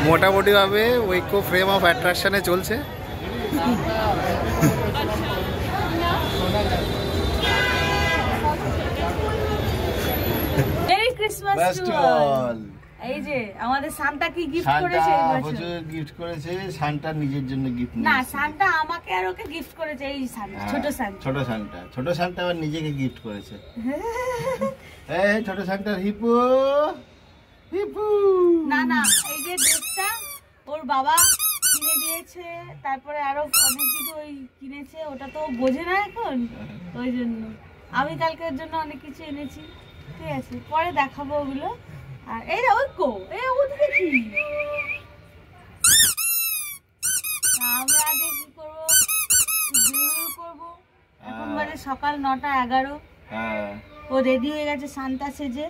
মোটামুটি ভাবে ঐক্য ফ্রেম অফ অ্যাট্রাকশনে চলছে। Mary Christmas to all. এই যে আমাদের সান্টা কি গিফট করেছে এই বছর? গিফট করেছে সান্টা, নিজের জন্য গিফট না, সান্টা আমাকে আর ওকে গিফট করেছে। এই সান্টা, ছোট সান্টা, ছোট সান্টা আবার নিজেকে গিফট করেছে। এই ছোট সান্টার হিপু হিপু। না না, এই যে ড্রেসটা ওর বাবা কিনে দিয়েছে, তারপরে আরো অনেক কিছু ওই কিনেছে, ওটা তো বোঝে না এখন, ওই জন্য আমি কালকের জন্য অনেক কিছু এনেছি। ঠিক আছে, পরে দেখাবো ওগুলো। আর এই রে ঐক্য, এই ওদিকে কি আমরা আগে কি করবো, বিড়বিড় করবো। এখন বাজে সকাল 9:11। ও রেডি হয়ে গেছে সান্তা সেজে।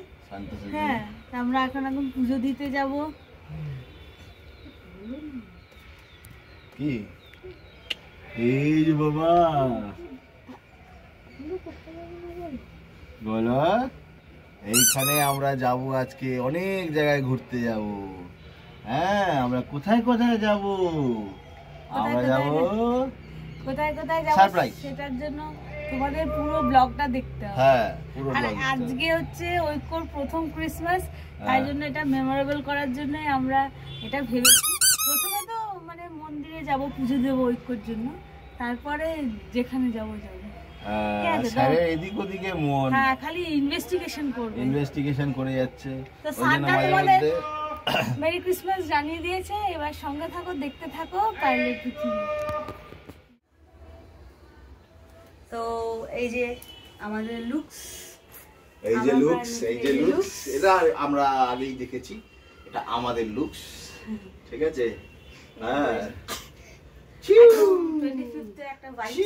হ্যাঁ, আমরা এখন পুজো দিতে যাব। কি এই যে বাবা বলো, এইখানে আমরা যাব আজকে, অনেক জায়গায় ঘুরতে যাব। হ্যাঁ, আমরা কোথায় কোথায় যাব? আমরা যাব কোথায় কোথায় যাব সেটার জন্য তোমাদের পুরো ব্লগটা দেখতে হবে। হ্যাঁ, পুরো আর আজকে হচ্ছে ঐক্যর প্রথম ক্রিসমাস, তাই জন্য এটা মেমোরেবল করার জন্য আমরা এটা ভেবেছি। প্রথমে তো মানে মন্দিরে যাব, পুজো দেব ঐক্যর জন্য, তারপরে যেখানে যাব যাব। এদিক ওদিকে মন, হ্যাঁ, খালি ইনভেস্টিগেশন করে যাচ্ছে। তো সান্টা তোমাদের মেরি ক্রিসমাস জানিয়ে দিয়েছে। এবার সঙ্গে থাকো, দেখতে থাকো কাইলের পৃথিবী। তো এই যে আমাদের লুকস, এটা আমরা আগেই দেখেছি, এটা আমাদের লুকস। ঠিক আছে, হ্যাঁ, 25th একটা ভাইবস।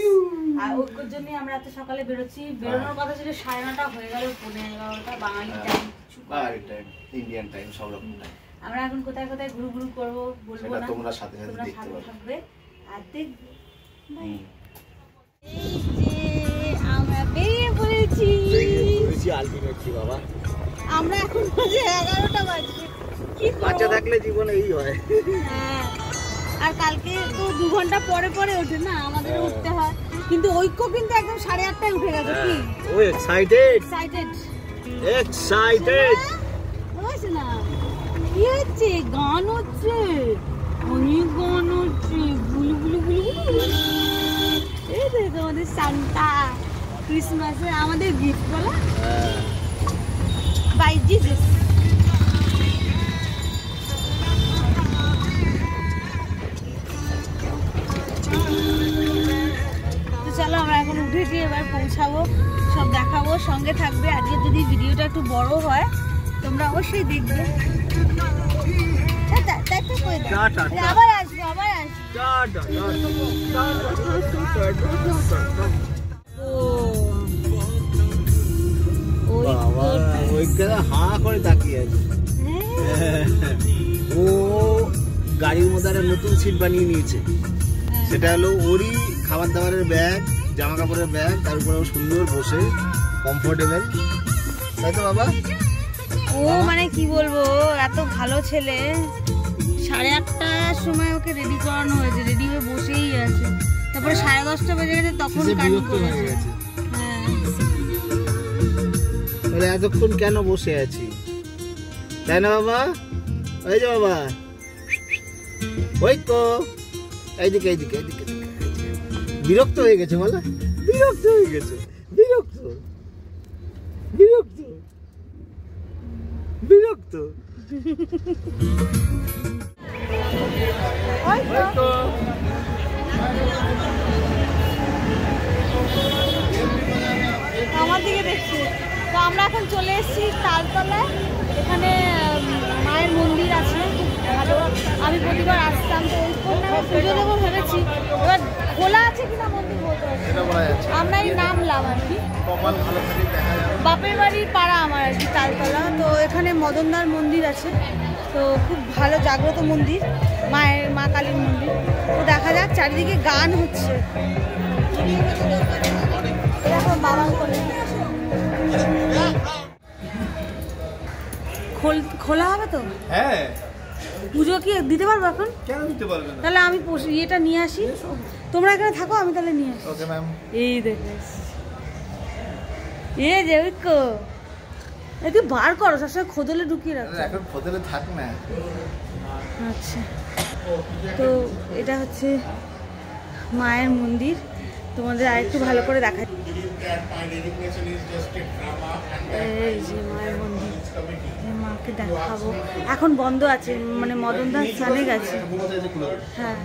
আর ওর জন্য আমরা এত সকালে বেরোচ্ছি। বেরোনোর কথা ছিল 9:30 হয়ে গেল, 11:30 বাঙালি টাইম, ইন্ডিয়ান টাইম, সব রকম টাইম। আমরা এখন কোথায় কোথায় ঘুরু করবো বলবো না, তোমরা সাথে সাথে দেখতে পাবে আর দেখবে। এই যে আমরা বেরিয়ে পড়েছি আলটিমেটলি বাবা। আমরা এখন বাজে 11টা বাজে। কি বাচ্চা থাকলে জীবনে এই হয়। হ্যাঁ, আর কালকে তো 2 ঘন্টা পরে পরে ওঠে না, আমাদের উঠতে হয়। কিন্তু ঐক্য কিন্তু একদম 8:30টায় উঠে গেছে। কি ও এক্সাইটেড হয়েছে না? কি হচ্ছে? গান হচ্ছে, অনেক গান হচ্ছে, গুলু গুলু গুলু গুলু। এই দেখো আমাদের সান্টা ক্রিসমাসে আমাদের গিফট বলা বাই জিসাস। তো চলো আমরা এখন উঠেছি, এবার পৌঁছাবো, সব দেখাবো, সঙ্গে থাকবে। আজকে যদি ভিডিওটা একটু বড় হয় তোমরা অবশ্যই দেখবে। আবার আসবো, আবার হা করে তাকিয়ে আছে। ও গাড়ির মধ্যে একটা নতুন সিট বানিয়ে নিয়েছে, সেটা হলো ওরই খাবার দাবারের ব্যাগ, জামা কাপড়ের ব্যাগ, তার উপরে সুন্দর বসে কমফোর্টেবল, তাই তো বাবা? ও মানে কি বলবো, এত ভালো ছেলে। 8:30টার সময় ওকে রেডি করানো হয়েছে, রেডি হয়ে বসেই আছে। তারপরে 10:30টা বেজে গেছে, তখন বিরক্ত হয়ে গেছে। হ্যাঁ, এতক্ষণ কেন বসে আছি, তাই না বাবা? ওই যে বাবা, ওই তো এইদিকে এইদিকে এইদিকে। বিরক্ত হয়ে গেছে বলো, বিরক্ত হয়ে গেছে, বিরক্ত বিরক্ত বিরক্ত। আমার দিকে দেখছি। তো আমরা এখন চলে এসেছি তালতলায়, এখানে মায়ের মন্দির আছে ভালো। আমি প্রতিবার আসতাম, তো ওই নামে পুজো দেবো ভেবেছি। এবার খোলা আছে কিনা মন্দির বলতে পারছি, আমরা এই নামলাম আর কি। বাপের বাড়ির পাড়া আমার আর কি তালতলা। তো এখানে মদনদার মন্দির আছে, তো খুব ভালো জাগ্রত মন্দির, মা কালীর মন্দির। তো দেখা যাক, চারিদিকে গান হচ্ছে। খোলতে খোলা হবে তো? হ্যাঁ। পুজো কি দিতে পারবো এখন? কেন দিতে পারবে না? তাহলে আমি ইয়েটা নিয়ে আসি, তোমরা এখানে থাকো, আমি তাহলে নিয়ে আসি। Okay ma'am. এই দেখো যে ওইকো একটু বার করো, সবসময় খোদলে ঢুকিয়ে রাখো। এখন খোদলে থাক না। আচ্ছা, তো এটা হচ্ছে মায়ের মন্দির, তোমাদের আরেকটু ভালো করে দেখাই। এই যে মায়ের মন্দির, মাকে দেখাবো। এখন বন্ধ আছে, মানে মদনদার স্থানে গেছে। হ্যাঁ,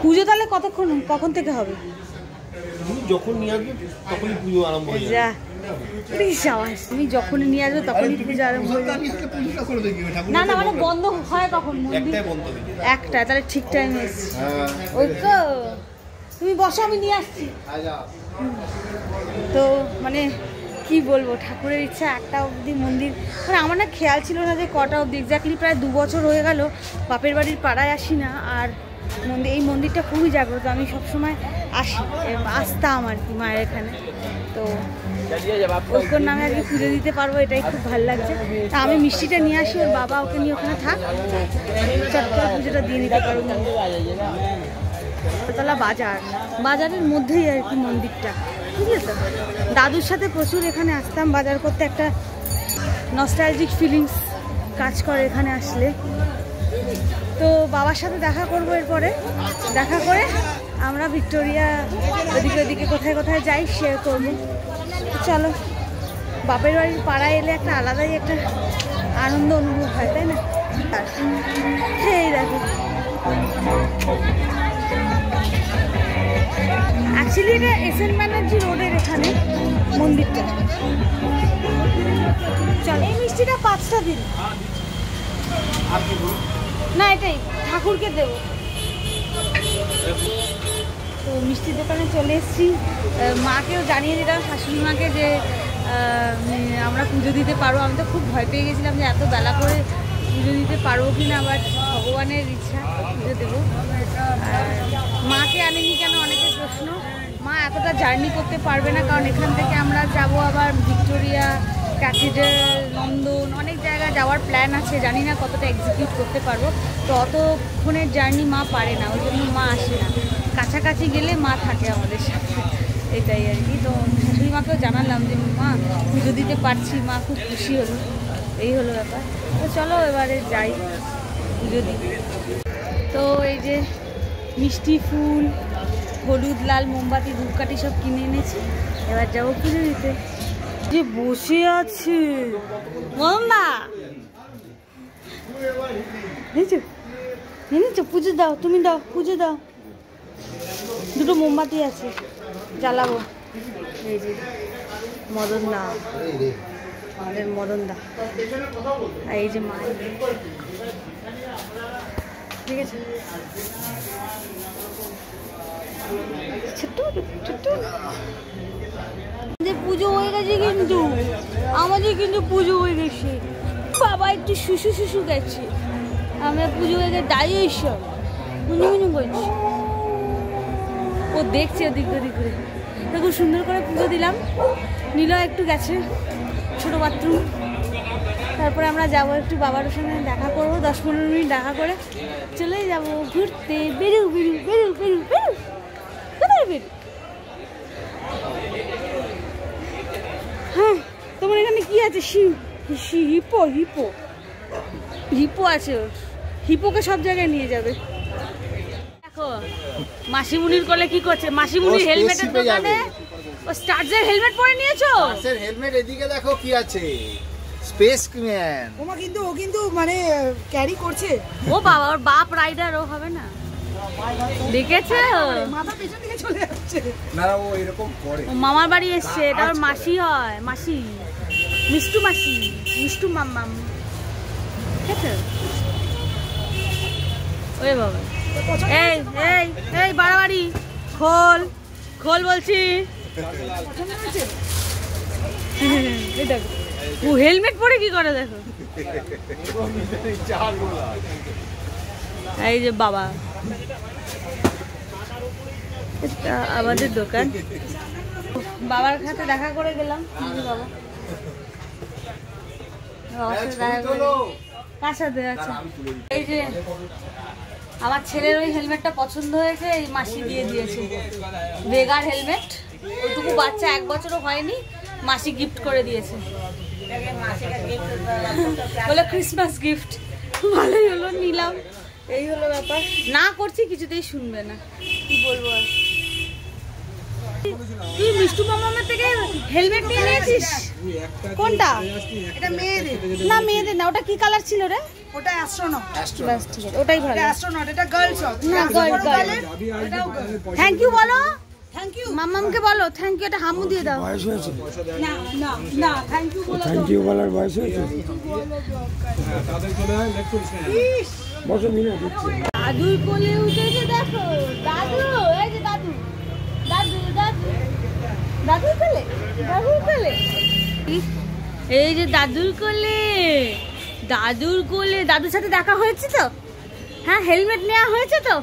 পুজো তাহলে কখন থেকে হবে? যখন নিয়ে আসবে তখনই পুজো আরম্ভ হয়ে যাবে। যা তুমি যখনই নিয়ে আসবে তখনই পুজো আরম্ভ হয়ে যাবে। না না, মানে বন্ধ হয় কখন মন্দির? একটা, তাহলে ঠিক টাইমে এসছি। ওই তো তুমি বসো, আমি নিয়ে আসছি। তো মানে কি বলবো, ঠাকুরের ইচ্ছা একটা অবধি মন্দির, মানে আমার না খেয়াল ছিল না যে কটা অবধি। এক্স্যাক্টলি প্রায় 2 বছর হয়ে গেল বাপের বাড়ির পাড়ায় আসি না, আর এই মন্দিরটা খুবই জাগ্রত। আমি সবসময় আসতাম আর কি মায়ের এখানে। তো ওইকোর নামে আজকে পুজো দিতে পারবো, এটাই খুব ভালো লাগছে। তা আমি মিষ্টিটা নিয়ে আসি, ওর বাবা ওকে নিয়ে ওখানে থাক, চট করে পুজোটা দিয়ে নিতে পারবো। তলা বাজারের মধ্যেই আর কি মন্দিরটা, ঠিক আছে। দাদুর সাথে প্রচুর এখানে আসতাম বাজার করতে, একটা নস্টালজিক ফিলিংস কাজ করে এখানে আসলে। তো বাবার সাথে দেখা করবো, এরপরে দেখা করে আমরা ভিক্টোরিয়া ওদিকে কোথায় কোথায় যাই শেয়ার করবো। চলো, বাপের বাড়ির পাড়ায় এলে একটা আলাদাই একটা আনন্দ অনুভব হয়, তাই না? এই দেখো, অ্যাকচুয়ালি এটা এসএন ব্যানার্জি রোডের এখানে মন্দিরটা। চলো, এই মিষ্টিটা 5টা দিন না, এটাই ঠাকুরকে দেবো। তো মিষ্টির দোকানে চলে এসেছি, মাকেও জানিয়ে দিলাম, শাশুড়ি মাকে, যে আমরা পুজো দিতে পারবো। আমি তো খুব ভয় পেয়ে গেছিলাম যে এত বেলা করে পুজো দিতে পারবো কি না, বাট ভগবানের ইচ্ছা পুজো দেবো। মাকে আনেনি কেন, অনেকের প্রশ্ন। মা এতটা জার্নি করতে পারবে না, কারণ এখান থেকে আমরা যাব আবার ভিক্টোরিয়া, ক্যাথিড্রাল, লন্ডন, অনেক জায়গায় যাওয়ার প্ল্যান আছে। জানি না কতটা এক্সিকিউট করতে পারবো, তো অতক্ষণের জার্নি মা পারে না, ওই জন্য মা আসে না। কাছাকাছি গেলে মা থাকে আমাদের সাথে, এটাই আর কি। তো শাশুড়ি মাকেও জানালাম যে মা পুজো দিতে পারছি, মা খুব খুশি হলো, এই হলো ব্যাপার। তো চলো এবারে যাই পুজো দিতে। তো এই যে মিষ্টি, ফুল, হলুদ, লাল মোমবাতি, ধূপকাঠি সব কিনে এনেছি, এবার যাবো পুজো দিতে। যে বসে আছে মদনদা, এনেছো পুজো দাও, তুমি দাও, পুজো দাও। 2টো মোমবাতি আছে, জ্বালাবো। এই যে মদনদা, আমাদের মদনদা, আর এই যে মা, ঠিক আছে। ছোট্ট ছোট্ট পুজো হয়ে গেছে, কিন্তু আমাদের কিন্তু পুজো হয়ে গেছে। বাবা একটু শুশু গেছে, আমরা পুজো হয়ে গেছে, ডাইজেশন মুনু করছি। ও দেখছে ওদিক করে, দেখো সুন্দর করে পুজো দিলাম। নীলা একটু গেছে ছোটো বাথরুম, তারপরে আমরা যাবো একটু বাবার সঙ্গে দেখা করবো, 10-15 মিনিট দেখা করে চলে যাবো ঘুরতে। বেরু কোথায় বেরু? হ্যাঁ, তোমার এখানে কি আছে? হিপো আছে, হিপোকে সব জায়গায় নিয়ে যাবে। দেখো মাসিমুনির কোলে কি করছে, মাসিমুনির হেলমেটের দোকানে ও স্টার্সের হেলমেট পরে নিয়েছো। স্টার্সের হেলমেট এদিকে দেখো কি আছে, স্পেস ম্যান। ও কিন্তু মানে ক্যারি করছে। ও বাবা, ওর বাপ রাইডার, ও হবে না? দেখেছো মাথা পেছন দিকে চলে যাচ্ছে। না ও এরকম করে, ও মামার বাড়ি এসছে, এটা ওর মাসি হয়, মাসি, মিষ্টু মাম্মাম। ঠিক আছে, ওই বাবা, এই বাড়াবাড়ি, খোল বলছি। ও হেলমেট পরে কি করে দেখো। এই যে বাবা, এটা আমাদের দোকান। বাবার সাথে দেখা করে গেলাম। বাবা কার সাথে আছে? এই যে আমার ছেলের ওই হেলমেটটা পছন্দ হয়েছে, এই মাসি দিয়ে দিয়েছে ভেগার হেলমেট। ওইটুকু বাচ্চা 1 বছরও হয়নি, মাসি গিফট করে দিয়েছে, বলে ক্রিসমাস গিফট। ভালোই হলো, নিলাম। এই হলো ব্যাপার। না করছি কিছুতেই শুনবে না, কি বলবো আর। তুই মিষ্টু মামার থেকে হেলমেট নিয়ে নিয়েছিস? কোনটা? এটা মেয়েদের। না মেয়েদের না, ওটা কি কালার ছিল রে? ওটা অ্যাস্ট্রোনট। বাস ঠিক আছে, ওটাই ভালো। এটা অ্যাস্ট্রোনট, এটা গার্লস সব। না গার্ল। থ্যাংক ইউ বলো, থ্যাংক ইউ। মাম্মামকে বলো থ্যাংক ইউ, এটা হামু দিয়ে দাও। বয়স হয়েছে? না না না, থ্যাংক ইউ বলো। থ্যাংক ইউ বলার বয়স হয়েছে? বসো মিনা দিচ্ছি। দাদুর কোলে উঠেছে, দেখো দাদু, এই যে দাদু দাদু দাদু দাদুর কোলে, দাদুর কোলে, এই যে দাদুর কোলে, দাদুর কোলে। দাদুর সাথে দেখা হয়েছে তো? হ্যাঁ, হেলমেট নেওয়া হয়েছে তো?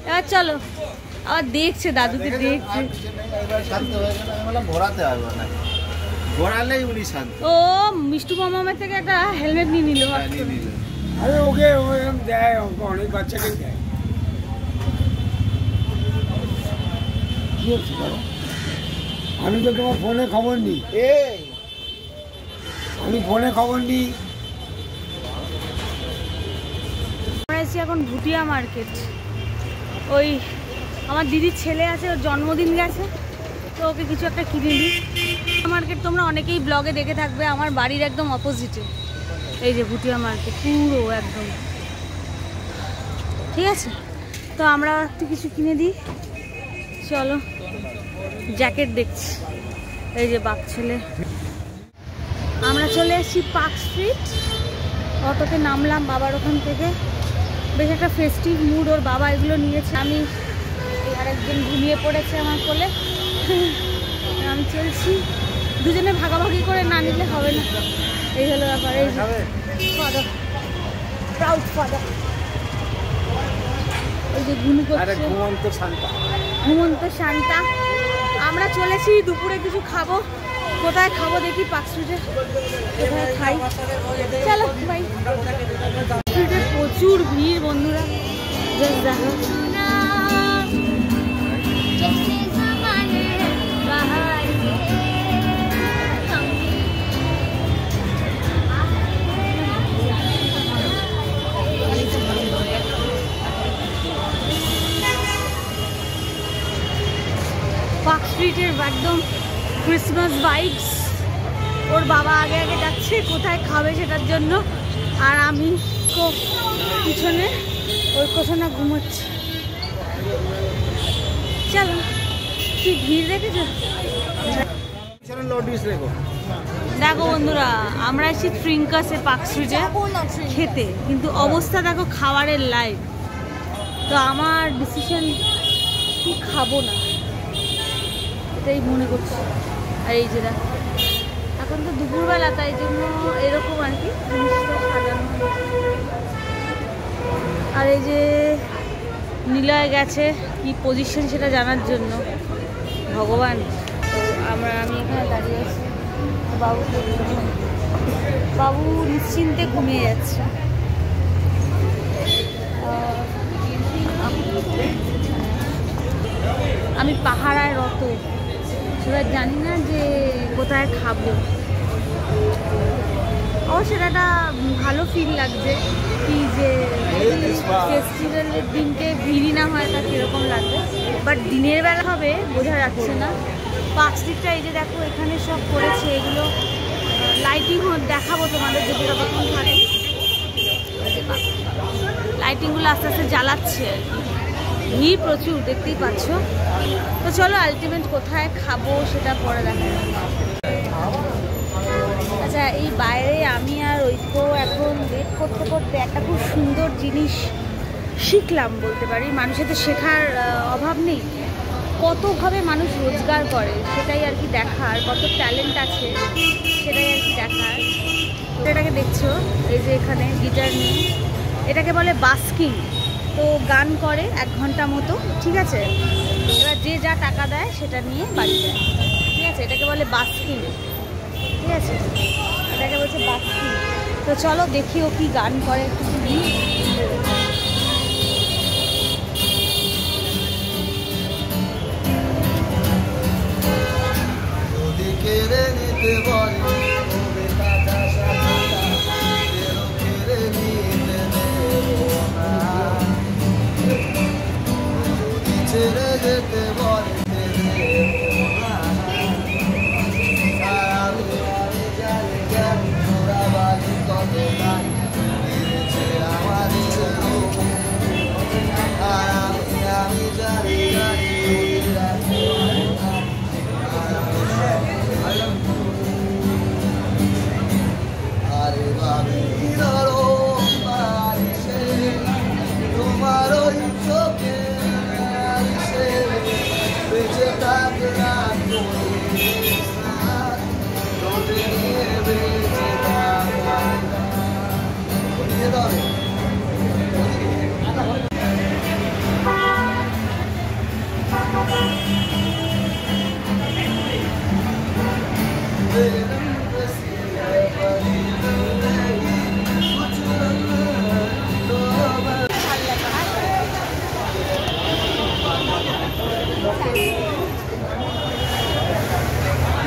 এবার চলো। আবার দেখছে, দাদুকে দেখছে। ও মিষ্টু মামার থেকে একটা হেলমেট নিয়ে নিল। আরে ওকে দেয়, অনেক বাচ্চাকে দেয়। কি হচ্ছে বলো? আমি তো তোমার ফোনে খবর নিই, আমি ফোনে খবর নিই। আমরা এসেছি এখন ভুটিয়া মার্কেট। ওই আমার দিদির ছেলে আছে, ওর জন্মদিন গেছে, তো ওকে কিছু একটা কিনে দিই। মার্কেট তোমরা অনেকেই ব্লগে দেখে থাকবে, আমার বাড়ির একদম অপোজিটে। এই যে ভুটিয়া মার্কেট পুরো একদম, ঠিক আছে। তো আমরা একটু কিছু কিনে দিই, চলো। জ্যাকেট দেখছি, এই যে বাপ ছেলে। আমরা চলে এসেছি পার্ক স্ট্রিট। অটোতে নামলাম বাবার ওখান থেকে। বেশ একটা ফেস্টিভ মুড, ওর বাবা এগুলো নিয়েছে। আমি আরেকজন ঘুমিয়ে পড়েছে আমার কোলে, আমি চলছি। দুজনে ভাগাভাগি করে না নিলে হবে না, এই হলো ব্যাপার। এই ফাদার, প্রাউড ফাদার। এই যে গুনু করছে, ঘুমন্ত শান্তা। আমরা চলেছি, দুপুরে কিছু খাবো। কোথায় খাবো দেখি, পার্ক স্ট্রিটে কোথায় খাই, চলো ভাই। স্ট্রিটে প্রচুর ভিড় বন্ধুরা, জাস্ট দেখো। পার্ক স্ট্রিটের একদম ক্রিসমাস ভাইবস। ওর বাবা আগে আগে যাচ্ছে কোথায় খাবে সেটার জন্য, আর আমি তো পিছনে ওর কোথাও ঘুমোচ্ছি। চলো, কি ভিড় দেখেছো? দেখো বন্ধুরা, আমরা এসেছি ট্রিঙ্কাসে পার্ক স্ট্রিটে খেতে, কিন্তু অবস্থা দেখো খাবারের লাইভ। তো আমার ডিসিশন কি খাবো না, এটাই মনে করছি। আর এই যে দেখো, এখন তো দুপুরবেলা, তাই জন্য এরকম আর কি জিনিসটা সাজানো। আর এই যে নিলয় গেছে কি পজিশন সেটা জানার জন্য, ভগবান। তো আমি এখানে দাঁড়িয়ে আছি, বাবু নিশ্চিন্তে ঘুমিয়ে যাচ্ছে। আমি পাহারায় রত, এবার জানি না যে কোথায় খাবো। অবশ্য সেটা ভালো ফিল লাগছে, কি যে ফেস্টিভ্যালের দিনকে ভিড়ই না হয় তা কীরকম লাগবে। বাট দিনের বেলা হবে বোঝা যাচ্ছে না। পার্ক স্ট্রিটটা এই যে দেখো, এখানে সব করেছে এগুলো, লাইটিং দেখাবো তোমাদের যদি যতক্ষণ থাকে। লাইটিংগুলো আস্তে আস্তে জ্বালাচ্ছে আর কি, ভিড় প্রচুর দেখতেই পাচ্ছ। তো চলো, আলটিমেট কোথায় খাবো সেটা পরে দেখা যাবে। আচ্ছা, এই বাইরে আমি আর ঐক্য এখন ওয়েট করতে করতে একটা খুব সুন্দর জিনিস শিখলাম বলতে পারি। মানুষের তো শেখার অভাব নেই, কতভাবে মানুষ রোজগার করে সেটাই আর কি দেখার, কত ট্যালেন্ট আছে সেটাই আর কি দেখার। এটাকে দেখছো, এই যে এখানে গিটার নিয়ে, এটাকে বলে বাস্কিং। তো গান করে 1 ঘন্টা মতো, ঠিক আছে। এবার যে যা টাকা দেয় সেটা নিয়ে বাড়ি যায়, ঠিক আছে। এটাকে বলে বাস্কিং, ঠিক আছে। এটাকে বলছে বাস্তি। তো চলো দেখি ও কি গান করে একটু শুনি।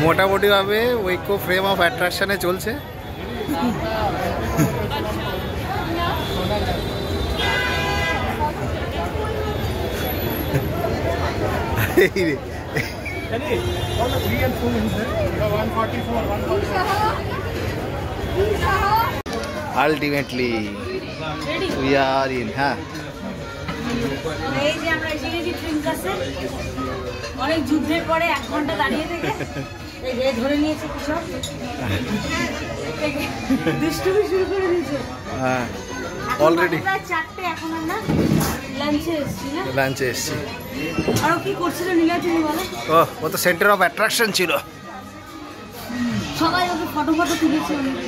মোটামুটিভাবে উইকো ফ্রেম অফ অ্যাট্রাকশনে চলছে। Ultimately we are in. হ্যাঁ, এই যে আমরা এসে গেছি ট্রিঙ্কাসে, অনেক যুদ্ধের পরে 1 ঘন্টা দাঁড়িয়ে থেকে এই যে ধরে নিয়েছে কিছু দুষ্টুমি শুরু করে দিয়েছে। হ্যাঁ, অলরেডি প্রায় 4টে। এখন আমরা লাঞ্চে এসেছি না? লাঞ্চে এসেছি। আর ও কি করছিল নীলাচুনি বলো? ও তো সেন্টার অফ অ্যাট্রাকশন ছিল। সবাই ওকে ফটো তুলেছে অনেকে।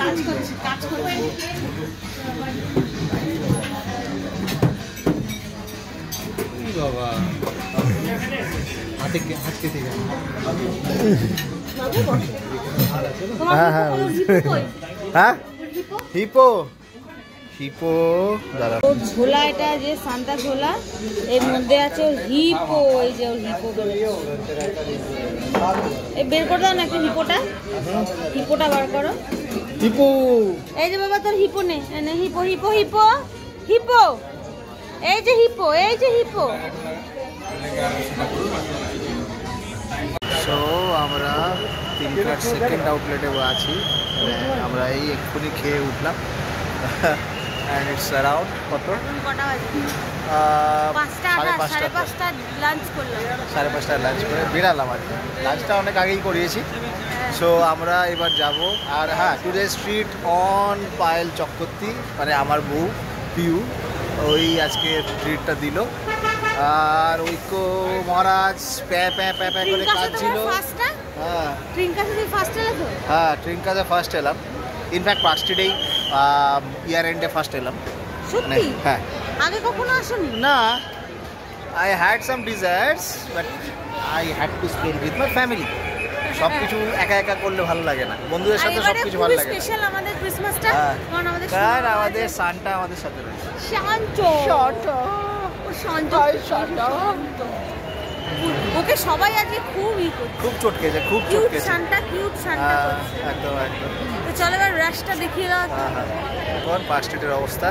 কাজ করছে। বাবা হাতে কেটে গেল। হ্যাঁ, হিপো দাঁড়া। ওর ঝোলা, এটা যে সান্তা ঝোলা, এর মধ্যে আছে ওর হিপো। এই যে ওর হিপো এই বের করে দাও না একটা হিপোটা বার করো। হিপো, এই যে বাবা তোর হিপো নে, হিপো হিপো হিপো হিপো, এই যে হিপো। সো আমরা 3 সেকেন্ড আউটলেটে আছি। আমরা এই এক্ষুনি খেয়ে উঠলাম। অ্যান্ড ইটস অ্যারাউন্ড কত? কটা বাজে? 5:30 লাঞ্চ করলাম। 5:30 লাঞ্চ করে বেরালাম আর কি। লাঞ্চটা অনেক আগেই করিয়েছি। সো আমরা এবার যাব। আর হ্যাঁ, today street on Payel Chakraborty, মানে আমার বউ পিউ, ওই আজকে ট্রিটটা দিল। আর ঐক্য মহারাজ প্যা করে কাঁদছিল। হ্যাঁ, ট্রিঙ্কাসে ফার্স্ট এলাম। ইনফ্যাক্ট ফার্স্টেই ইয়ার এন্ডে ফার্স্ট এলাম। সত্যি? হ্যাঁ। আগে কখনো আসোনি? না, I had some desires but I had to spend with my family. সব কিছু একা একা করলে ভালো লাগে না, বন্ধুদের সাথে সব কিছু ভালো লাগে। স্পেশাল আমাদের ক্রিসমাসটা, কারণ আমাদের সান্টা আমাদের সাথে রয়েছে। ওকে সবাই আজকে খুব চটকেছে, খুব কিউট সান্টা করছে। একদম। তো চলো এবার রাশটা দেখিয়ে দাও। এখন পার্ক স্ট্রিটের অবস্থা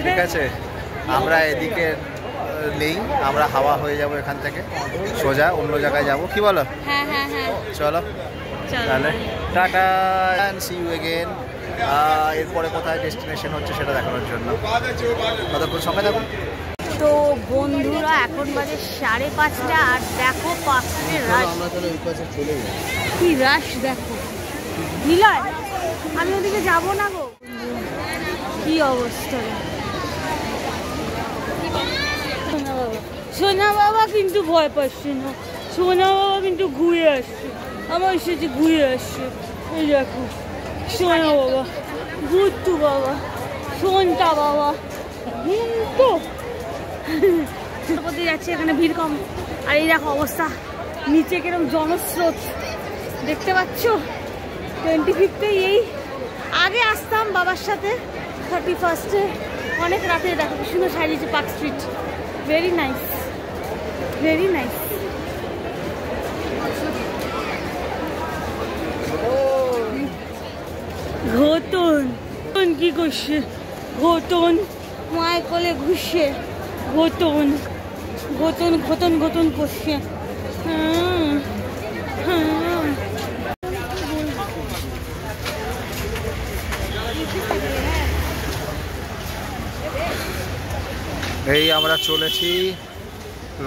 ঠিক আছে। আমরা এদিকে নেই, আমরা হাওয়া হয়ে যাব এখান থেকে, সোজা অন্য জায়গায় যাব। কি বলো? হ্যাঁ, চলো তাহলে টাটা, সি ইউ এগেন। এরপরে কোথায় ডেস্টিনেশন হচ্ছে সেটা দেখানোর জন্য কতক্ষণ সময় থাকুন। তো বন্ধুরা এখন বাজে 5:30 আর দেখো পাশে রাশ, কি রাশ দেখো। নিলয়, আমি ওদিকে যাবো না গো, কি অবস্থা। সোনা বাবা কিন্তু ভয় পাচ্ছে না, সোনা বাবা কিন্তু ঘুরে আসছে, আমার সাথে ঘুরে আসছে। এই দেখো সোনা বাবা, গুট্টু বাবা, সোনটা বাবা, কিন্তু প্রতি যাচ্ছি, এখানে ভিড় কম। আর এই দেখো অবস্থা, নিচে কিরকম জনস্রোত দেখতে পাচ্ছ। 25-এ এই আগে আসতাম বাবার সাথে, 31-এ অনেক রাতে। দেখো কি সুন্দর সাজিয়েছে Park Street, very nice, very nice. ঘটন কি করছে, ঘটন মায়ের কোলে ঘুরছে, ঘটন ঘটন ঘটন ঘটন করছে। এই আমরা চলেছি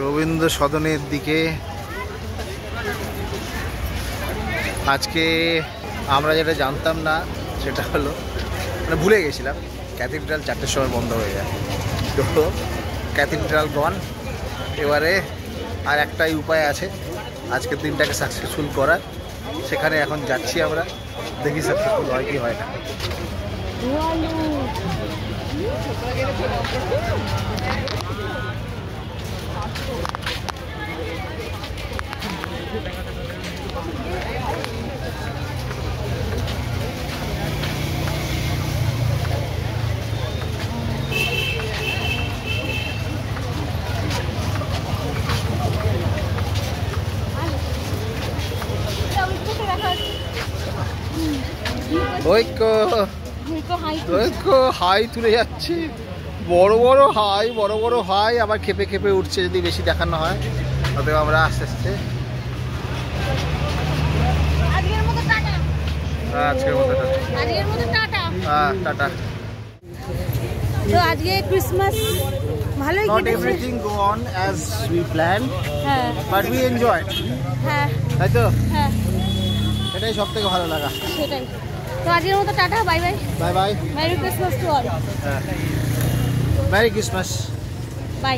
রবীন্দ্র সদনের দিকে। আজকে আমরা যেটা জানতাম না সেটা হলো, মানে ভুলে গেছিলাম, ক্যাথিড্রাল 4টের সময় বন্ধ হয়ে যায়। তো ক্যাথিড্রাল গন, এবারে আর একটাই উপায় আছে আজকের দিনটাকে সাকসেসফুল করার। সেখানে এখন যাচ্ছি আমরা, দেখি সাকসেসফুল হয় কি হয় না। হাই তুলে যাচ্ছে, বড় বড় হাই, বড় বড় হাই, আবার খেপে খেপে উঠছে যদি বেশি দেখানো হয়। অতএব আমরা আস্তে আস্তে আজকের মতো টাটা। হ্যাঁ, টাটা। তো আজকে ক্রিসমাস ভালোই Not কেটেছে। everything go on as we planned, হ্যাঁ but we enjoyed, হ্যাঁ তাই তো? হ্যাঁ, এটাই সব থেকে ভালো লাগা। সেটাই। তো আজকের মতো tata, bye bye, bye bye, merry Christmas to all, merry Christmas. By.